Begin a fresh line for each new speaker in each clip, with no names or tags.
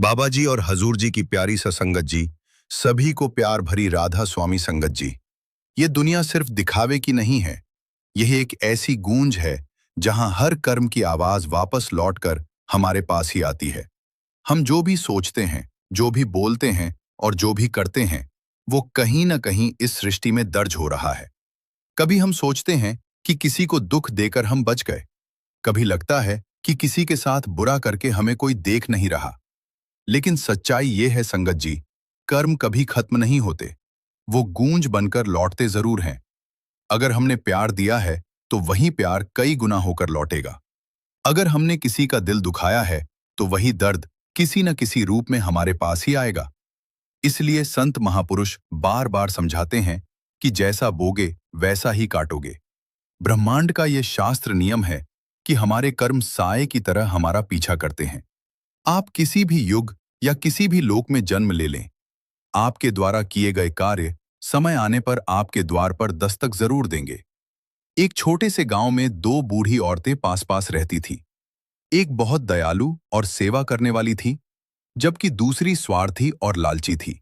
बाबा जी और हजूर जी की प्यारी सा संगत जी, सभी को प्यार भरी राधा स्वामी संगत जी। ये दुनिया सिर्फ दिखावे की नहीं है। यह एक ऐसी गूंज है जहां हर कर्म की आवाज वापस लौटकर हमारे पास ही आती है। हम जो भी सोचते हैं, जो भी बोलते हैं और जो भी करते हैं, वो कहीं ना कहीं इस सृष्टि में दर्ज हो रहा है। कभी हम सोचते हैं कि किसी को दुख देकर हम बच गए। कभी लगता है कि किसी के साथ बुरा करके हमें कोई देख नहीं रहा। लेकिन सच्चाई ये है संगत जी, कर्म कभी खत्म नहीं होते। वो गूंज बनकर लौटते जरूर हैं। अगर हमने प्यार दिया है तो वही प्यार कई गुना होकर लौटेगा। अगर हमने किसी का दिल दुखाया है तो वही दर्द किसी न किसी रूप में हमारे पास ही आएगा। इसलिए संत महापुरुष बार बार समझाते हैं कि जैसा बोगे वैसा ही काटोगे। ब्रह्मांड का ये शास्त्र नियम है कि हमारे कर्म साए की तरह हमारा पीछा करते हैं। आप किसी भी युग या किसी भी लोक में जन्म ले लें, आपके द्वारा किए गए कार्य समय आने पर आपके द्वार पर दस्तक जरूर देंगे। एक छोटे से गांव में दो बूढ़ी औरतें पास पास रहती थीं। एक बहुत दयालु और सेवा करने वाली थी, जबकि दूसरी स्वार्थी और लालची थी।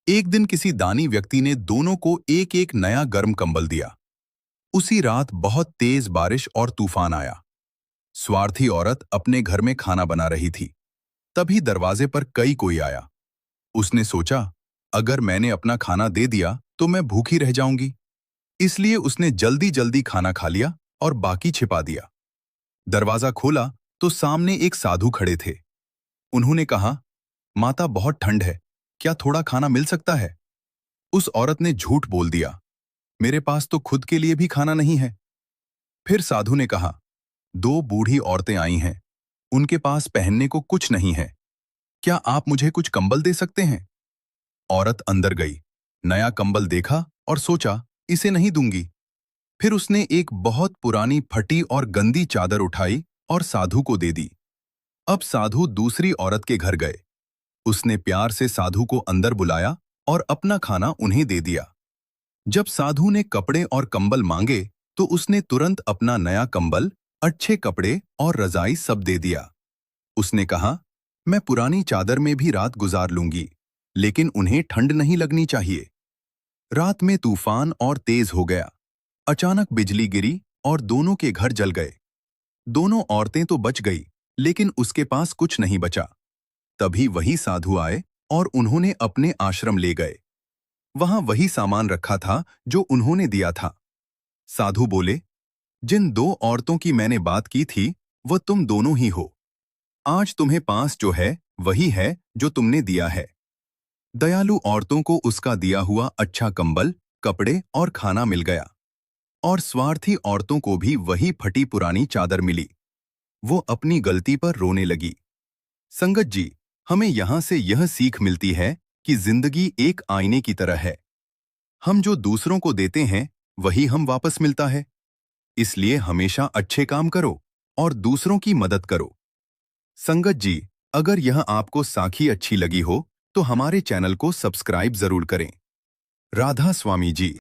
एक दिन किसी दानी व्यक्ति ने दोनों को एक एक नया गर्म कंबल दिया। उसी रात बहुत तेज बारिश और तूफान आया। स्वार्थी औरत अपने घर में खाना बना रही थी। तभी दरवाजे पर कोई आया। उसने सोचा, अगर मैंने अपना खाना दे दिया तो मैं भूखी रह जाऊंगी। इसलिए उसने जल्दी जल्दी खाना खा लिया और बाकी छिपा दिया। दरवाजा खोला तो सामने एक साधु खड़े थे। उन्होंने कहा, माता बहुत ठंड है, क्या थोड़ा खाना मिल सकता है? उस औरत ने झूठ बोल दिया, मेरे पास तो खुद के लिए भी खाना नहीं है। फिर साधु ने कहा, दो बूढ़ी औरतें आई हैं, उनके पास पहनने को कुछ नहीं है, क्या आप मुझे कुछ कंबल दे सकते हैं? औरत अंदर गई, नया कंबल देखा और सोचा, इसे नहीं दूंगी। फिर उसने एक बहुत पुरानी फटी और गंदी चादर उठाई और साधु को दे दी। अब साधु दूसरी औरत के घर गए। उसने प्यार से साधु को अंदर बुलाया और अपना खाना उन्हें दे दिया। जब साधु ने कपड़े और कंबल मांगे तो उसने तुरंत अपना नया कंबल, अच्छे कपड़े और रजाई सब दे दिया। उसने कहा, मैं पुरानी चादर में भी रात गुजार लूंगी, लेकिन उन्हें ठंड नहीं लगनी चाहिए। रात में तूफान और तेज हो गया। अचानक बिजली गिरी और दोनों के घर जल गए। दोनों औरतें तो बच गई, लेकिन उसके पास कुछ नहीं बचा। तभी वही साधु आए और उन्होंने अपने आश्रम ले गए। वहां वही सामान रखा था जो उन्होंने दिया था। साधु बोले, जिन दो औरतों की मैंने बात की थी वह तुम दोनों ही हो। आज तुम्हें पास जो है वही है जो तुमने दिया है। दयालु औरतों को उसका दिया हुआ अच्छा कंबल, कपड़े और खाना मिल गया, और स्वार्थी औरतों को भी वही फटी पुरानी चादर मिली। वो अपनी गलती पर रोने लगी। संगत जी, हमें यहाँ से यह सीख मिलती है कि जिंदगी एक आईने की तरह है। हम जो दूसरों को देते हैं वही हम वापस मिलता है। इसलिए हमेशा अच्छे काम करो और दूसरों की मदद करो। संगत जी, अगर यह आपको साखी अच्छी लगी हो तो हमारे चैनल को सब्सक्राइब जरूर करें। राधा स्वामी जी।